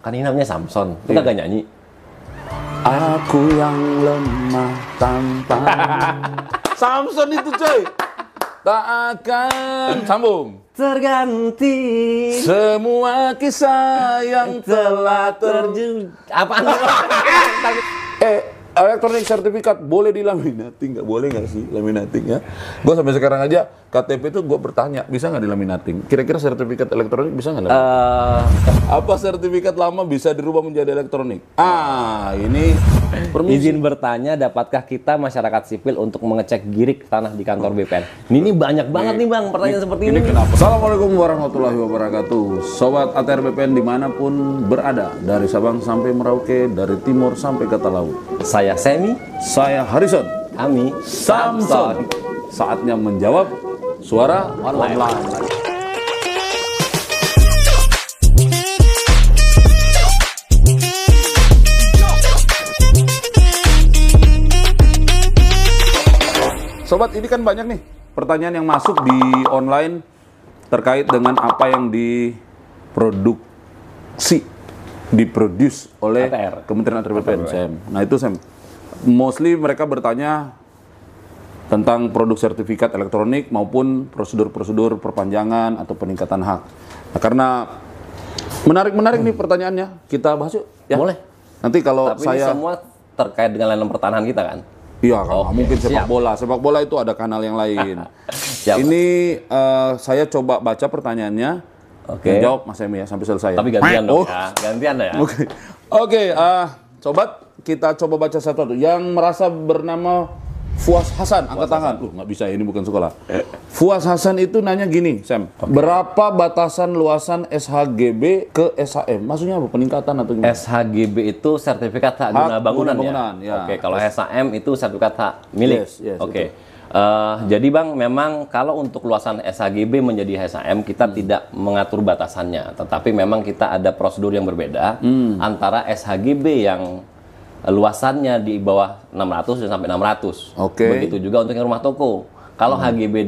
Kan ini namanya Samson. Lu kagak nyanyi? Aku yang lemah tanpa Samson itu coy. Tak akan sambung. Terganti Semua kisah yang telah Apaan? elektronik sertifikat boleh dilaminating nggak? Boleh nggak sih laminating ya? Gue sampai sekarang aja KTP itu gue bertanya bisa nggak dilaminating? Kira-kira sertifikat elektronik bisa nggak? Apa sertifikat lama bisa dirubah menjadi elektronik? Ini Izin bertanya, dapatkah kita masyarakat sipil untuk mengecek girik tanah di kantor BPN? Ini banyak banget nih bang pertanyaan seperti ini. Kenapa? Assalamualaikum warahmatullahi wabarakatuh. Sobat ATR BPN dimanapun berada, dari Sabang sampai Merauke, dari timur sampai ke laut. Saya Semi, Saya Harrison. Ami, Samson. Saatnya menjawab suara online. Sobat, ini kan banyak nih pertanyaan yang masuk di online terkait dengan apa yang diproduce oleh ATR. Kementerian ATR BPN, Sam. Nah itu Sam, mostly mereka bertanya tentang produk sertifikat elektronik maupun prosedur-prosedur perpanjangan atau peningkatan hak. Nah, karena menarik nih pertanyaannya, kita bahas yuk. Ya? Boleh. Nanti kalau Tapi saya ini semua terkait dengan layanan pertahanan kita kan? iya, kalau Oke, mungkin sepak siap. bola. Sepak bola itu ada kanal yang lain. Siap. Ini saya coba baca pertanyaannya. Oke. Jawab Mas Emi ya sampai selesai. Tapi gantian dong Oh. ya, gantian ya. Oke, sobat, kita coba baca satu-satu. Yang merasa bernama Fuas Hasan, angkat tangan. Nggak bisa, ini bukan sekolah. Fuas Hasan itu nanya gini, Sam. Berapa batasan luasan SHGB ke SHM? Maksudnya apa? Peningkatan atau gimana? SHGB itu sertifikat hak guna bangunan, bangunan, ya. Oke, kalau SHM itu sertifikat hak milik. Yes, Oke. Jadi Bang, memang kalau untuk luasan SHGB menjadi SHM kita tidak mengatur batasannya, tetapi memang kita ada prosedur yang berbeda antara SHGB yang luasannya di bawah 600 dan sampai 600. Oke. Begitu juga untuk yang rumah toko. Kalau HGB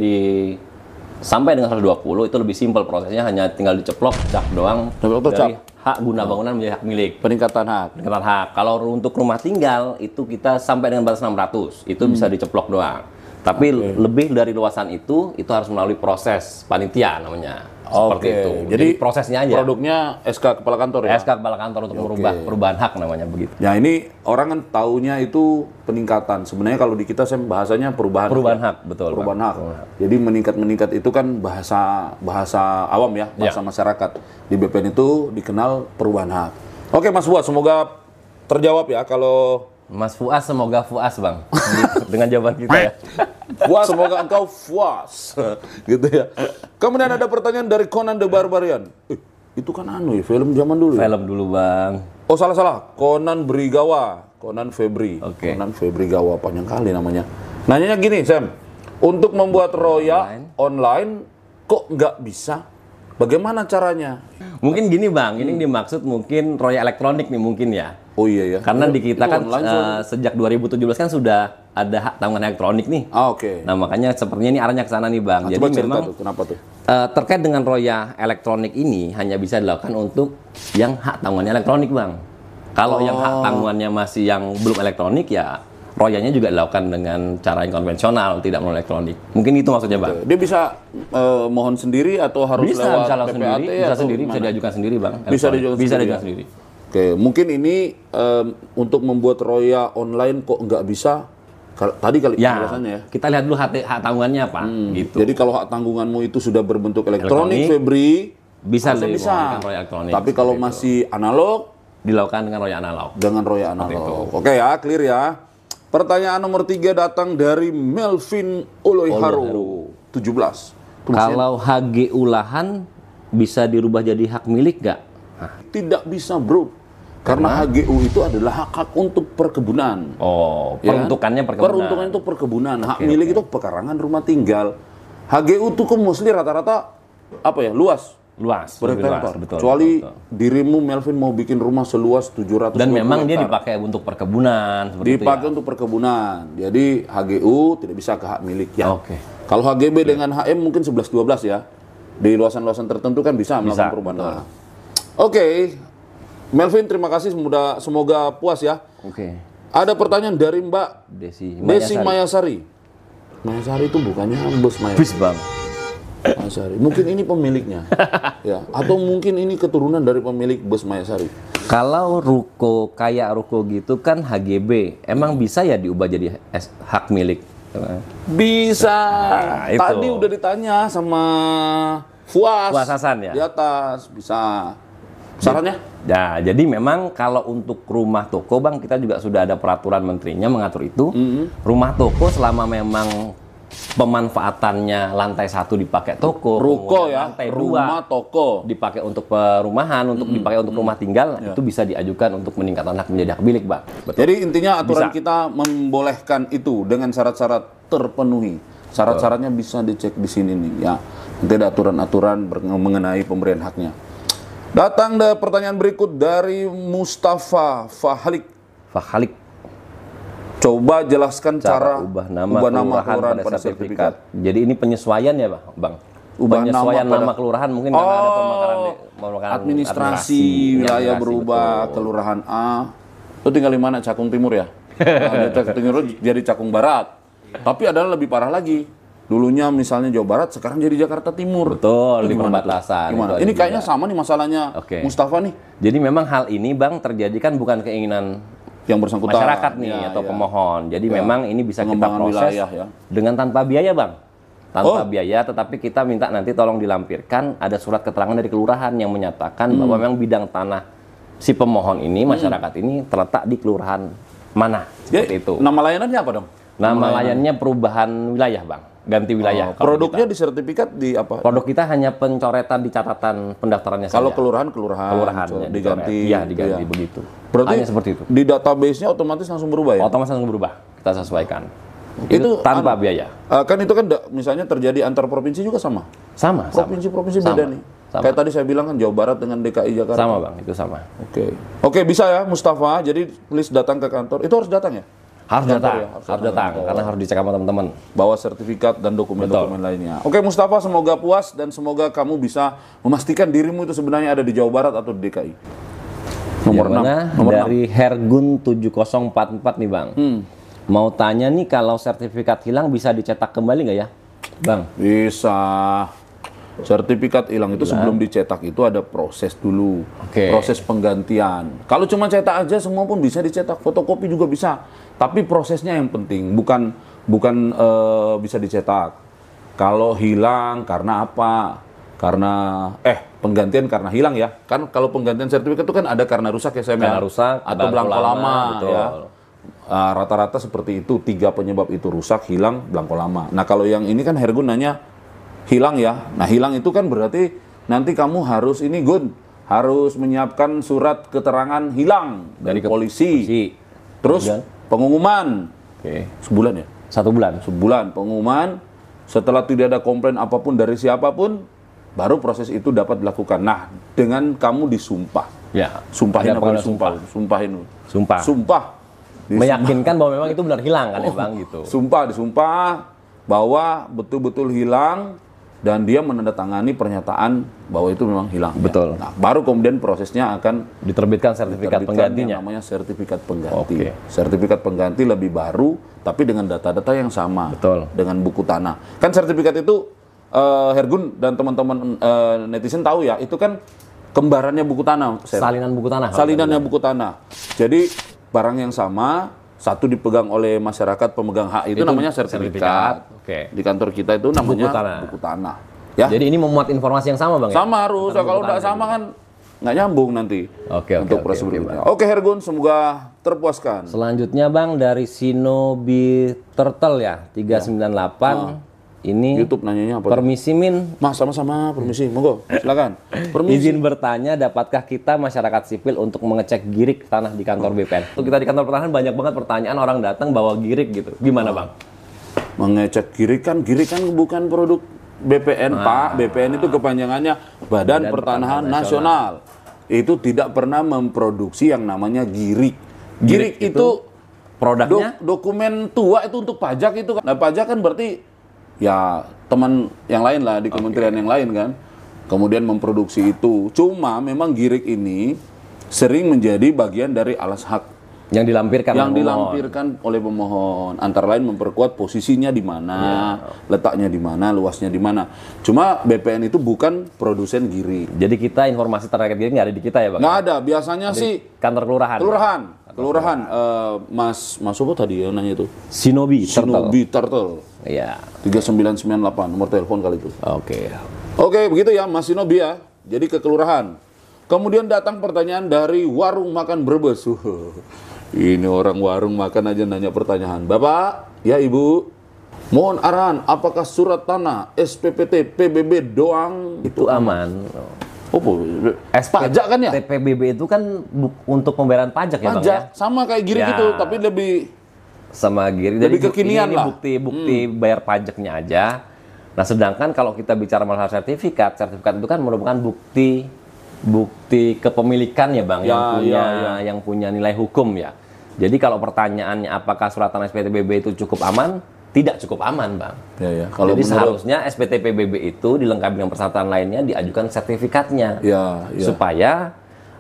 sampai dengan 120 itu lebih simpel prosesnya, hanya tinggal diceplok cap doang dari hak guna bangunan menjadi hak milik. Peningkatan hak. Peningkatan hak. Kalau untuk rumah tinggal itu kita sampai dengan batas 600, itu bisa diceplok doang. Tapi lebih dari luasan itu harus melalui proses panitia namanya. Seperti itu. Jadi prosesnya aja. Produknya SK Kepala Kantor ya? SK Kepala Kantor untuk merubah perubahan hak namanya begitu. Ya ini orang kan taunya itu peningkatan. Sebenarnya kalau di kita saya bahasanya perubahan hak, betul. Perubahan hak. Jadi meningkat itu kan bahasa awam ya, bahasa masyarakat. Di BPN itu dikenal perubahan hak. Oke Mas Fuad, semoga terjawab ya kalau Mas Fuas, semoga Fuas Bang dengan jawaban kita ya. Fuas, semoga engkau puas. Gitu ya. Kemudian ada pertanyaan dari Conan the Barbarian. Itu kan film zaman dulu ya? Film dulu Bang. Oh salah. Conan Brigawa. Conan Febri. Oke. Conan Febri Gawa, panjang kali namanya. Nanyanya gini Sam. Untuk membuat roya online kok nggak bisa? Bagaimana caranya? Mungkin gini Bang, ini dimaksud mungkin roya elektronik nih mungkin ya. Oh iya ya. Karena di kita kan online, sejak 2017 kan sudah ada hak tanggungan elektronik nih. Oke. Nah makanya sepertinya ini arahnya ke sana nih Bang. Nah, Jadi coba cerita memang tuh, kenapa tuh? terkait dengan roya elektronik ini hanya bisa dilakukan untuk yang hak tanggungannya elektronik Bang. Kalau yang hak tanggungannya masih yang belum elektronik ya royanya juga dilakukan dengan cara yang konvensional, tidak melalui elektronik. Mungkin itu maksudnya Bang. Dia bisa mohon sendiri atau harus lewat langsung PPAT sendiri, bisa atau sendiri, gimana? bisa diajukan sendiri Bang. Bisa Elektronik. diajukan sendiri, ya? Oke, mungkin ini untuk membuat roya online kok nggak bisa? Tadi kali penjelasannya ya. Kita lihat dulu hak tanggungannya apa, gitu. Jadi kalau hak tanggunganmu itu sudah berbentuk elektronik, Febri, bisa bisa. roya elektronik. Tapi kalau masih analog, dilakukan dengan roya analog. dengan roya analog. Oke ya, clear ya. Pertanyaan nomor 3 datang dari Melvin Oloiharu, 17. Kalau HGU lahan bisa dirubah jadi hak milik nggak? Tidak bisa bro, karena HGU itu adalah hak untuk perkebunan. Oh, Ya, peruntukannya perkebunan. Peruntukan itu perkebunan. Hak milik itu pekarangan rumah tinggal. HGU itu kan mostly rata-rata apa ya, luas. Luas, Per lebih hektar. luas, betul. Kecuali betul. dirimu Melvin mau bikin rumah seluas 700 Dan memang dia hektar. dipakai untuk perkebunan seperti Dipakai itu ya. untuk perkebunan. Jadi HGU tidak bisa ke hak milik ya. Oke. Kalau HGB dengan HM mungkin 11-12 ya. Di luasan-luasan tertentu kan bisa melakukan perubahan. betul. Oke. Melvin, terima kasih, semoga puas ya. Oke. Ada pertanyaan dari Mbak Desi Mayasari. Mayasari itu bukannya bos Mayasari. Bis bang. Mayasari. Mungkin ini pemiliknya. Ya, atau mungkin ini keturunan dari pemilik bos Mayasari. Kalau ruko kayak ruko gitu kan HGB, emang bisa ya diubah jadi hak milik? Bisa. Nah, itu. Tadi udah ditanya sama Fuas Hasan ya? di atas, bisa. Sarannya? Ya, jadi memang kalau untuk rumah toko bang, kita juga sudah ada peraturan menterinya mengatur itu. Rumah toko selama memang pemanfaatannya lantai 1 dipakai toko, Ruko ya, lantai 2 rumah toko dipakai untuk perumahan, untuk dipakai untuk rumah tinggal, itu bisa diajukan untuk meningkatkan hak menjadi hak milik bang. Betul. Jadi intinya aturan Bisa. kita membolehkan itu dengan syarat-syarat terpenuhi. Syarat-syaratnya bisa dicek di sini nih ya. Nanti ada aturan-aturan mengenai pemberian haknya. Datang pertanyaan berikut dari Mustafa Fahalik. Coba jelaskan cara ubah nama kelurahan pada sertifikat. Jadi ini penyesuaian ya bang? Ubah penyesuaian nama nama kelurahan mungkin karena ada pemekaran administrasi wilayah berubah, betul. kelurahan A. Itu tinggal di mana? Cakung Timur ya? Nah, Cakung Timur jadi Cakung Barat. Tapi adalah lebih parah lagi. Dulunya misalnya Jawa Barat, sekarang jadi Jakarta Timur. Betul, Itu di gimana perbatasan. tuh? Gimana? Itu Ini ada kayaknya juga. sama nih masalahnya Mustafa nih. Jadi memang hal ini bang terjadi kan bukan keinginan Yang bersangkutan. masyarakat nih Ya, atau ya. pemohon. Jadi Ya. memang ini bisa kita Pengembangan proses wilayah, ya. dengan tanpa biaya bang. Tanpa biaya, tetapi kita minta nanti tolong dilampirkan ada surat keterangan dari kelurahan yang menyatakan bahwa memang bidang tanah si pemohon ini, masyarakat ini terletak di kelurahan mana. Ya, Seperti itu. nama layanannya apa dong? Nama layannya perubahan wilayah bang. Ganti wilayah. kalau Produknya kita. di sertifikat di apa? Produk kita hanya pencoretan di catatan pendaftarannya Kalau saja. kelurahan diganti. Iya, diganti ya. begitu. Berarti hanya seperti itu. Di database-nya otomatis langsung berubah ya? Otomatis langsung berubah. Kita sesuaikan. Itu tanpa biaya. Kan itu kan misalnya terjadi antar provinsi juga sama. Sama. Provinsi-provinsi beda nih. Sama. Kayak tadi saya bilang kan Jawa Barat dengan DKI Jakarta. Sama bang, itu sama. Oke, bisa ya Mustafa. Jadi please datang ke kantor. Itu harus datang ya? Harus Kantor datang, ya? harus datang, karena harus dicek sama teman-teman. Bawa sertifikat dan dokumen-dokumen lainnya. Oke Mustafa, semoga puas dan semoga kamu bisa memastikan dirimu itu sebenarnya ada di Jawa Barat atau di DKI. Nomor Yang 6. mana? Nomor Dari Hergun 7044 nih bang. Mau tanya nih kalau sertifikat hilang bisa dicetak kembali nggak ya, bang? Bisa. Sertifikat hilang itu sebelum dicetak itu ada proses dulu. Proses penggantian. Kalau cuma cetak aja semua pun bisa dicetak, fotokopi juga bisa. Tapi prosesnya yang penting, bukan bisa dicetak. Kalau hilang karena apa? Karena penggantian karena hilang ya. Kan kalau penggantian sertifikat itu kan ada karena rusak ya saya Karena rusak atau belangko lama betul. ya. Rata-rata seperti itu, 3 penyebab itu, rusak, hilang, belangko lama. Nah kalau yang ini kan Hergun nanya hilang ya. Nah hilang itu kan berarti nanti kamu harus harus menyiapkan surat keterangan hilang dari polisi. Terus pengumuman. Sebulan ya? 1 bulan. Sebulan pengumuman. Setelah tidak ada komplain apapun dari siapapun, baru proses itu dapat dilakukan. Nah, dengan kamu disumpah. Ya. Sumpahin Ada apa pengakuan disumpah? Sumpahin. Sumpah. Sumpah. Meyakinkan bahwa memang itu benar hilang kan ya bang gitu. Disumpah bahwa betul-betul hilang dan dia menandatangani pernyataan bahwa itu memang hilang. Betul. Nah, baru kemudian prosesnya akan Diterbitkan sertifikat penggantinya. yang namanya sertifikat pengganti. Sertifikat pengganti lebih baru, tapi dengan data-data yang sama. Betul. Dengan buku tanah. Kan sertifikat itu, Hergun dan teman-teman netizen tahu ya, itu kan kembarannya buku tanah. Salinan buku tanah. Salinannya buku tanah. Jadi barang yang sama, satu dipegang oleh masyarakat pemegang hak itu namanya sertifikat. Di kantor kita itu namanya buku tanah. Ya. Jadi ini memuat informasi yang sama bang ya? Sama harus, kalau nggak sama kan nggak nyambung nanti untuk proses berikutnya. Oke Hergun, semoga terpuaskan. Selanjutnya bang dari Shinobi Turtle ya, 398. Ini YouTube nanyanya apa? Permisi Min. Mas, sama-sama, permisi, monggo, silakan. Permisi. Izin bertanya, dapatkah kita masyarakat sipil untuk mengecek girik tanah di kantor BPN? Untuk kita di kantor pertanahan banyak banget pertanyaan orang datang bawa girik gitu. Gimana bang? Mengecek girik kan bukan produk BPN Pak. BPN itu kepanjangannya Badan Pertanahan Nasional. Itu tidak pernah memproduksi yang namanya girik. Girik itu produknya dokumen tua itu untuk pajak itu kan. Nah, pajak kan berarti ya teman yang lain lah di kementerian yang lain kan. Kemudian memproduksi itu. Cuma memang girik ini sering menjadi bagian dari alas hak yang dilampirkan yang oleh pemohon. dilampirkan oleh pemohon, antara lain memperkuat posisinya di mana, letaknya di mana, luasnya di mana. Cuma BPN itu bukan produsen giri. Jadi kita informasi terkait gini nggak ada di kita ya Bang? Nggak ada, biasanya sih Kantor kelurahan. kelurahan. Mas apa tadi yang nanya itu? Shinobi Turtle. Iya. 3998 nomor telepon kali itu. Oke. Oke, begitu ya Mas Shinobi ya. Jadi ke kelurahan. Kemudian datang pertanyaan dari warung makan Brebes. Ini orang warung makan aja nanya pertanyaan. Bapak, ya Ibu, mohon arahan, apakah surat tanah, SPPT, PBB doang Itu aman. Oh, pajak kan ya? PBB itu kan untuk pembayaran pajak ya Bang Pajak, ya? sama kayak gini Ya. gitu, tapi lebih Sama giri. Lebih kekinian ini lah. bukti bayar pajaknya aja. Nah, sedangkan kalau kita bicara masalah sertifikat itu kan merupakan bukti kepemilikan ya Bang, yang punya nilai hukum ya. Jadi kalau pertanyaannya apakah surat tanah SPT PBB itu cukup aman? Tidak cukup aman Bang. Ya. Jadi seharusnya SPT PBB itu dilengkapi dengan persyaratan lainnya, diajukan sertifikatnya. Supaya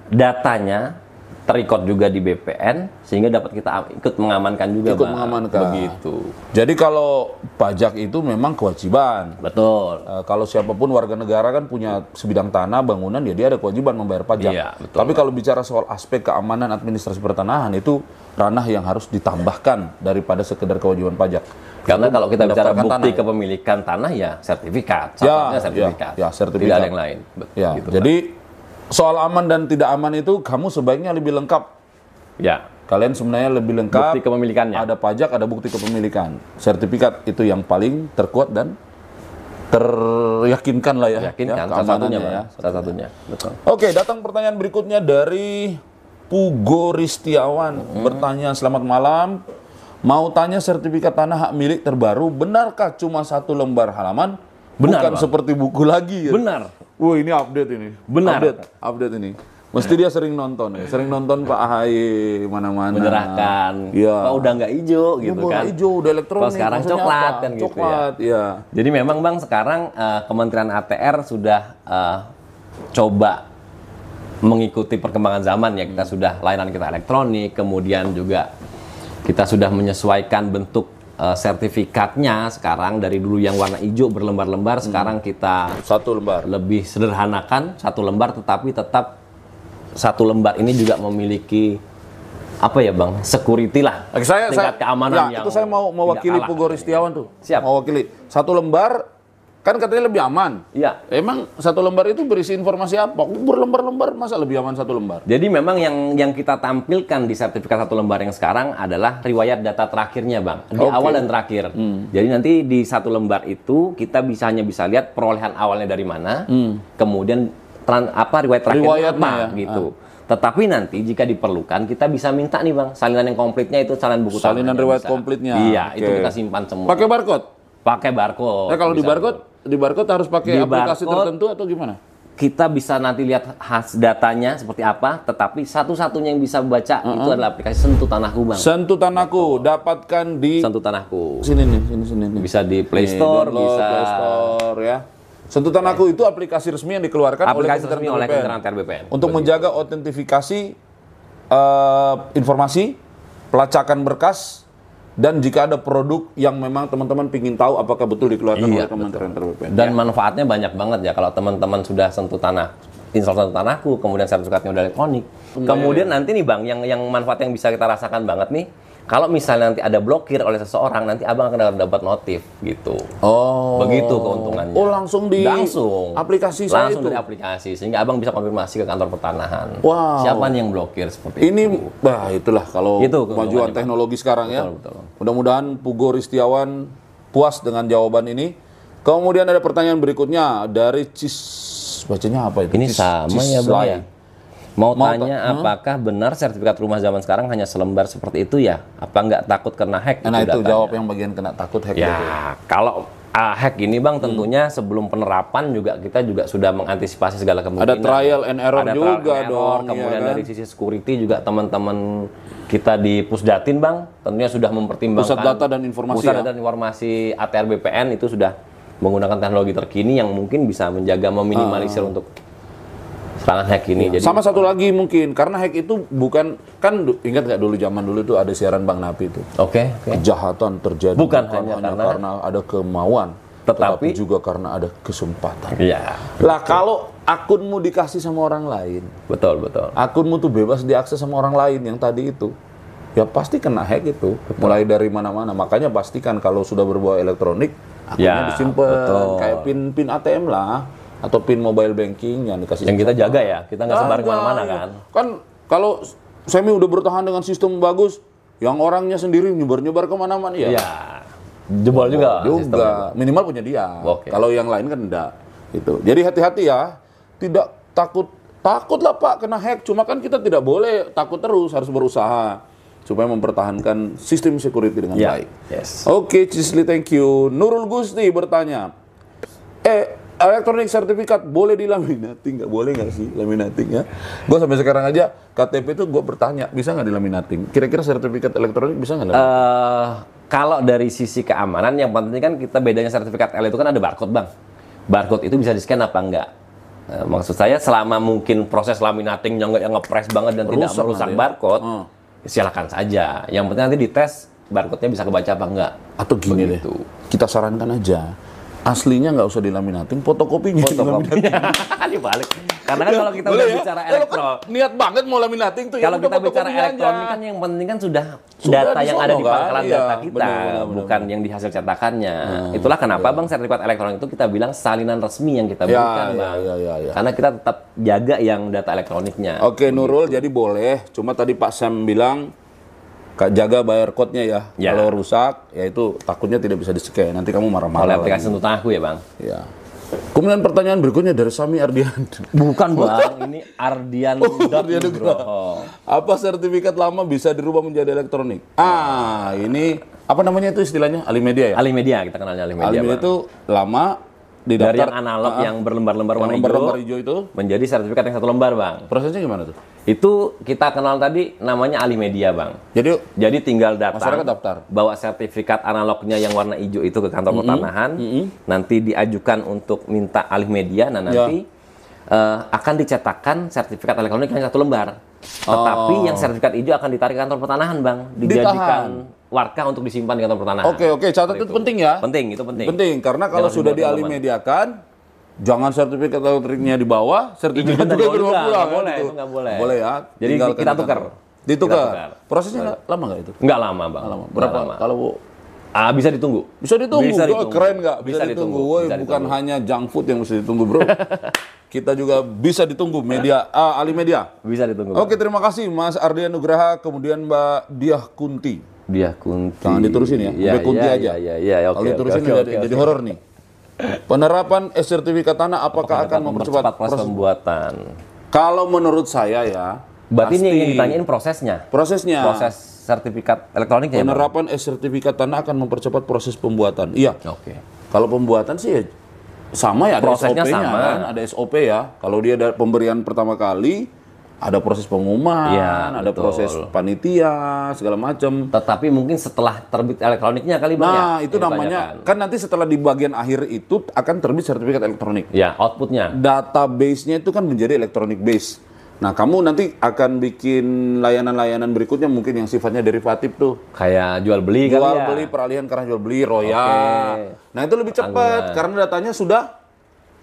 datanya terrecord juga di BPN sehingga dapat kita ikut mengamankan juga Bang. Begitu. Jadi kalau pajak itu memang kewajiban. Betul. Kalau siapapun warga negara kan punya sebidang tanah, bangunan, ya dia ada kewajiban membayar pajak. Iya, betul. Tapi kalau bicara soal aspek keamanan administrasi pertanahan itu ranah yang harus ditambahkan daripada sekedar kewajiban pajak. Karena kalau kita bicara mendaftarkan bukti tanah, kepemilikan tanah ya sertifikat. Satunya sertifikat. sertifikat. Tidak ada yang lain. Ya, Gitu, jadi soal aman dan tidak aman itu kamu sebaiknya lebih lengkap. Ya. Kalian sebenarnya lebih lengkap. Bukti kepemilikannya. Ada pajak, ada bukti kepemilikan. Sertifikat itu yang paling terkuat dan teryakinkan lah ya. Yakinkan, salah satunya Bang. Salah satunya. Betul. Oke, datang pertanyaan berikutnya dari Pugo Ristiawan. Bertanya, selamat malam. Mau tanya sertifikat tanah hak milik terbaru, benarkah cuma 1 lembar halaman? Benar, Bukan Bang. seperti buku lagi ya? Benar. Wah, ini update ini. Benar. Update ini. Mesti dia sering nonton ya. Sering nonton Pak AHY mana-mana. Menyerahkan. Iya. Pak udah nggak hijau gitu Udah kan. hijau, udah elektronik. Kalau sekarang maksudnya coklat apa? kan gitu ya. Coklat, ya. Jadi memang Bang sekarang Kementerian ATR sudah coba mengikuti perkembangan zaman ya. Kita sudah layanan kita elektronik, kemudian juga kita sudah menyesuaikan bentuk sertifikatnya sekarang dari dulu yang warna hijau berlembar-lembar, sekarang kita 1 lembar. lebih sederhanakan 1 lembar, tetapi tetap 1 lembar ini juga memiliki apa ya Bang, security lah, tingkat keamanan yang itu saya mau mewakili tidak kalah. Pugo Ristiawan tuh. Siap. Mau wakili 1 lembar kan katanya lebih aman. Iya. Emang 1 lembar itu berisi informasi apa? Berlembar-lembar masa lebih aman 1 lembar? Jadi memang yang kita tampilkan di sertifikat 1 lembar yang sekarang adalah riwayat data terakhirnya Bang, di awal dan terakhir. Jadi nanti di 1 lembar itu kita hanya bisa lihat perolehan awalnya dari mana, kemudian riwayat terakhirnya apa ya? gitu. Tetapi nanti jika diperlukan kita bisa minta nih Bang, salinan yang komplitnya itu salinan buku tanah. Salinan riwayat komplitnya. Iya, Oke. itu kita simpan semua. Pakai barcode? Pakai barcode. Nah, kalau di barcode harus pakai Di aplikasi barcode, tertentu atau gimana? kita bisa nanti lihat datanya seperti apa, tetapi satu-satunya yang bisa baca itu adalah aplikasi Sentuh Tanahku Bang. Sentuh Tanahku dapatkan di Sentuh Tanahku. sini nih. Bisa di Play Nih, Store, download, bisa Play Store ya. Sentuh Tanahku itu aplikasi resmi yang dikeluarkan aplikasi resmi oleh Kementerian Kementerian BPN. untuk menjaga otentifikasi informasi, pelacakan berkas, dan jika ada produk yang memang teman-teman ingin tahu apakah betul dikeluarkan oleh Kementerian BPN. Dan manfaatnya banyak banget ya kalau teman-teman sudah install Sentuh Tanahku, kemudian sertifikatnya udah elektronik. Kemudian nanti nih Bang, yang manfaat yang bisa kita rasakan banget nih, kalau misalnya nanti ada blokir oleh seseorang, nanti Abang akan dapat notif gitu. Oh. Begitu keuntungannya. Oh, langsung di aplikasi saya langsung itu. dari aplikasi, sehingga Abang bisa konfirmasi ke kantor pertanahan. Wow. Siapa nih yang blokir seperti Ini, itu. itulah kalau Itu kemajuan keuntungannya, teknologi sekarang ya. Betul. Mudah-mudahan Pugo Ristiawan puas dengan jawaban ini. Kemudian ada pertanyaan berikutnya dari bacanya apa itu? Ini sama ya Bang ya. Mau tanya ta- apakah benar sertifikat rumah zaman sekarang hanya selembar seperti itu ya? Apa nggak takut kena hack? Nah itu datanya? jawab yang bagian kena takut hack. Ya, kalau hack ini Bang tentunya sebelum penerapan kita juga sudah mengantisipasi segala kemungkinan. Ada trial and error Ada juga trial and error, dong, kemudian ya kan? dari sisi security juga teman-teman kita di Pusdatin Bang tentunya sudah mempertimbangkan Pusat Data dan Informasi Pusat ya? Data dan Informasi ATR BPN itu sudah menggunakan teknologi terkini yang mungkin bisa menjaga meminimalisir untuk tangan hack ini. Jadi Sama satu lagi mungkin, karena hack itu bukan, kan ingat nggak dulu zaman dulu itu ada siaran Bang Napi itu. Oke. Kejahatan terjadi Bukan hanya karena ada kemauan, Tetapi juga karena ada kesempatan. Iya. Lah kalau akunmu dikasih sama orang lain, Betul. akunmu tuh bebas diakses sama orang lain yang tadi itu, ya pasti kena hack itu. Mulai dari mana-mana. Makanya pastikan kalau sudah berbau elektronik, akunnya disimpan kayak pin ATM lah, atau pin mobile banking yang dikasih. Yang kita jaga ya, kita nggak sebar kemana-mana kan. Kan kalau Semi udah bertahan dengan sistem bagus, yang orangnya sendiri nyebar-nyebar kemana-mana ya. Iya. Jebol juga. sistemnya. Minimal punya dia. Oke. Kalau yang lain kan enggak. Gitu. Jadi hati-hati ya. Tidak takut lah Pak kena hack. Cuma kan kita tidak boleh takut terus, harus berusaha supaya mempertahankan sistem security dengan baik. Yes. Oke, Cisli, thank you. Nurul Gusti bertanya, elektronik sertifikat boleh dilaminating? Nggak boleh nggak sih laminating ya? Gue sampai sekarang aja KTP itu gue bertanya, bisa nggak dilaminating? Kira-kira sertifikat elektronik bisa nggak? Kalau dari sisi keamanan, yang penting kan kita bedanya sertifikat L itu kan ada barcode, Bang. Barcode itu bisa di-scan apa enggak? Maksud saya selama mungkin proses laminatingnya nggak yang ngepres banget dan tidak merusak barcode, silakan saja. Yang penting nanti dites barcode-nya bisa kebaca apa enggak. Atau gini deh, kita sarankan aja, aslinya nggak usah dilaminating, fotokopinya dilaminating. Dibalik. Karena kan kalau kita udah bicara elektronik, niat banget mau laminating tuh. kalau kita bicara elektronik kan yang penting kan sudah data yang ada di pangkalan data kita, bukan yang di hasil cetakannya. Itulah kenapa Bang sertifikat elektronik itu kita bilang salinan resmi yang kita berikan, Bang. Karena kita tetap jaga yang data elektroniknya. Oke, Nurul, jadi boleh. Cuma tadi Pak Sam bilang jaga barcode-nya ya. Kalau rusak, ya itu takutnya tidak bisa di-scan. Nanti kamu marah-marah. Oleh aplikasi untuk aku ya, Bang. Ya. Kemudian pertanyaan berikutnya dari Sami Ardian. Bukan, Bang. Ini Ardian Nugroho. Apa sertifikat lama bisa dirubah menjadi elektronik? Ini apa namanya itu istilahnya? Alimedia ya? Alimedia, kita kenalnya Alimedia. Alimedia itu lama didaftar dari yang analog yang berlembar-lembar warna hijau itu menjadi sertifikat yang satu lembar, Bang. Prosesnya gimana tuh? Itu kita kenal tadi namanya Alimedia, Bang. Jadi tinggal datang, masyarakat daftar, bawa sertifikat analognya yang warna hijau itu ke kantor pertanahan, nanti diajukan untuk minta Alimedia, nah nanti akan dicetakkan sertifikat elektronik yang satu lembar. Tetapi yang sertifikat hijau akan ditarik ke kantor pertanahan, Bang. Dijadikan warka untuk disimpan di kantor pertanahan. Oke, catat itu penting ya. Itu penting. Penting, karena kalau sudah dialimediakan, jangan sertifikat elektriknya dibawa, sertifikat juga dibawa pulang. Nggak boleh, itu nggak boleh. Boleh ya. Jadi kita tukar. Ditukar. Prosesnya lama nggak itu? Nggak lama, Bang. Berapa? Kalau bisa ditunggu. Bisa ditunggu. Keren nggak? Bisa ditunggu. Bukan hanya junk food yang bisa ditunggu, bro. Kita juga bisa ditunggu Alimedia. Bisa ditunggu. Oke, terima kasih Mas Ardian Nugraha, kemudian Mbak Diah Kunti. Jangan diturusin ya, Mbak Kunti aja. Iya, kalau diturusin jadi horor nih. Penerapan sertifikat tanah apakah akan mempercepat proses pembuatan? Kalau menurut saya ya, berarti ini yang ditanyain prosesnya. Proses sertifikat elektroniknya. Penerapan sertifikat tanah akan mempercepat proses pembuatan. Iya. Oke. Kalau pembuatan sih ya sama ya, ada prosesnya SOP-nya sama. kan, ada SOP ya. Kalau dia ada pemberian pertama kali, ada proses pengumuman, ada proses panitia, segala macam. Tetapi mungkin setelah terbit elektroniknya kali, Bang. Nah, itu namanya, kan nanti setelah di bagian akhir itu akan terbit sertifikat elektronik. Ya, outputnya. Database-nya itu kan menjadi electronic base. Nah, kamu nanti akan bikin layanan-layanan berikutnya mungkin yang sifatnya derivatif tuh. Kayak jual beli kan ya? Jual beli, peralihan karena jual beli, royal. Nah, itu lebih cepat karena datanya sudah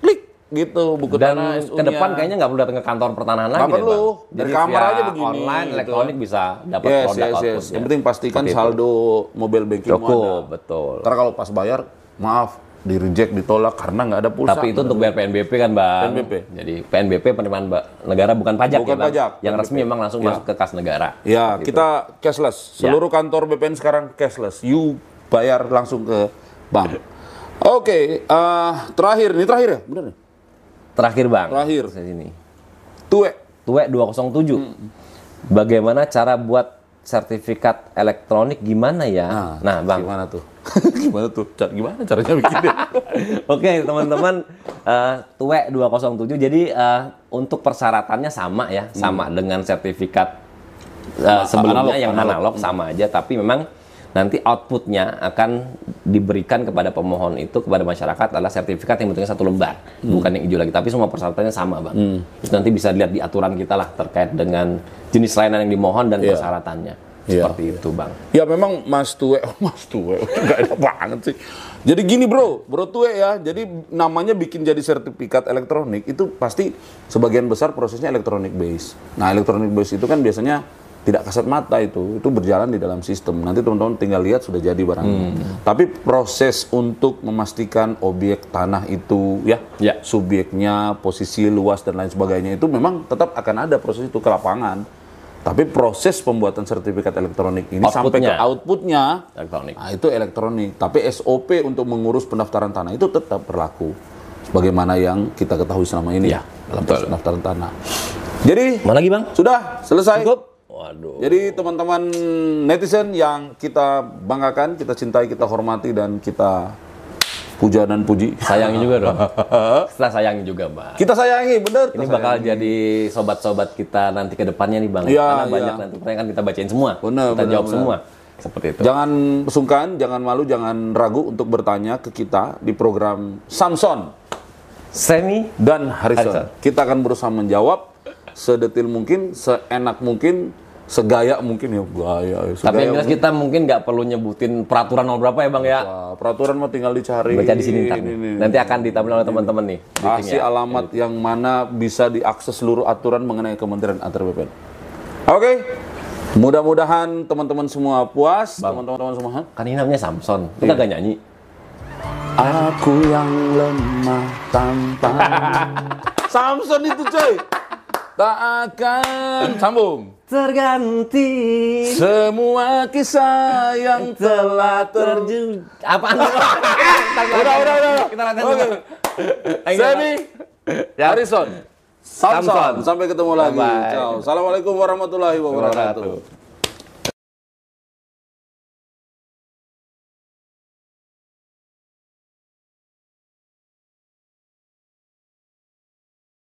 klik gitu, buku tanah SU-nya. Dan ke depan kayaknya nggak perlu datang ke kantor pertanahan lagi deh, Bang. Dari kamar aja begini. Online, gitu. elektronik bisa dapat produk outputnya. Yang penting pastikan saldo mobile banking cukup, betul. Karena kalau pas bayar, maaf, di reject, ditolak karena nggak ada pulsa. Tapi itu untuk bayar PNBP kan, Bang. PNBP. Jadi PNBP penerimaan negara bukan pajak, bukan pajak. Yang resmi memang langsung masuk ke kas negara. Ya, kita cashless. Seluruh kantor BPN sekarang cashless. You bayar langsung ke bank. Oke, terakhir ya, benar nih? Terakhir, Bang. Terakhir. Sini. Tuwe 207. Bagaimana cara buat sertifikat elektronik gimana ya? Nah, Bang. Gimana tuh? Gimana caranya bikinnya? Oke, teman-teman, Tuwe 207. Jadi untuk persyaratannya sama ya, sama dengan sertifikat sebelumnya yang analog sama aja, tapi memang nanti outputnya akan diberikan kepada pemohon itu, kepada masyarakat adalah sertifikat yang bentuknya 1 lembar, bukan yang hijau lagi, tapi semua persyaratannya sama, Bang. Itu nanti bisa dilihat di aturan kita lah terkait dengan jenis layanan yang dimohon dan persyaratannya. Seperti itu, Bang. Ya memang Mas Tue, nggak enak banget sih. Jadi gini bro Tue ya, jadi namanya bikin jadi sertifikat elektronik itu pasti sebagian besar prosesnya elektronik base. Nah elektronik base itu kan biasanya tidak kasat mata itu berjalan di dalam sistem. Nanti teman-teman tinggal lihat sudah jadi barangnya. Tapi proses untuk memastikan objek tanah itu subyeknya, posisi luas dan lain sebagainya itu memang tetap akan ada proses itu ke lapangan. Tapi proses pembuatan sertifikat elektronik ini sampai ke outputnya elektronik. Nah, itu elektronik. Tapi SOP untuk mengurus pendaftaran tanah itu tetap berlaku sebagaimana yang kita ketahui selama ini dalam proses pendaftaran tanah. Jadi mana lagi, Bang? Sudah selesai. Cukup? Waduh. Jadi teman-teman netizen yang kita banggakan, kita cintai, kita hormati dan kita puja dan puji. Sayangi juga dong. Kita sayangi juga, Bang. Kita sayangi, bener. Ini bakal jadi sobat-sobat kita nanti ke depannya nih, Bang. Ya, karena banyak nanti pertanyaan kan kita bacain semua. Kita jawab semua. Seperti itu. Jangan sungkan, jangan malu, jangan ragu untuk bertanya ke kita di program Samson, Semi, dan Harrison. Kita akan berusaha menjawab sedetil mungkin, seenak mungkin, segaya mungkin ya gaya. Tapi yang jelas kita mungkin nggak perlu nyebutin peraturan nomor berapa ya, Bang ya. Peraturan mah tinggal dicari. Baca di sini ntar. Nanti akan ditampilkan oleh teman-teman nih. Kasih alamat yang mana bisa diakses seluruh aturan mengenai Kementerian Antar BPN. Oke. Mudah-mudahan teman-teman semua puas. Teman-teman semua. Kan ini namanya Samson. Kita gak nyanyi. Aku yang lemah tanpa. Samson itu coy. Tak akan sambung. Terganti Semua kisah yang telah terjun. Apaan? Udah. Kita latihan dulu. Semi, Harrison, Samson. Sampai ketemu lagi. Ciao. Assalamualaikum warahmatullahi wabarakatuh.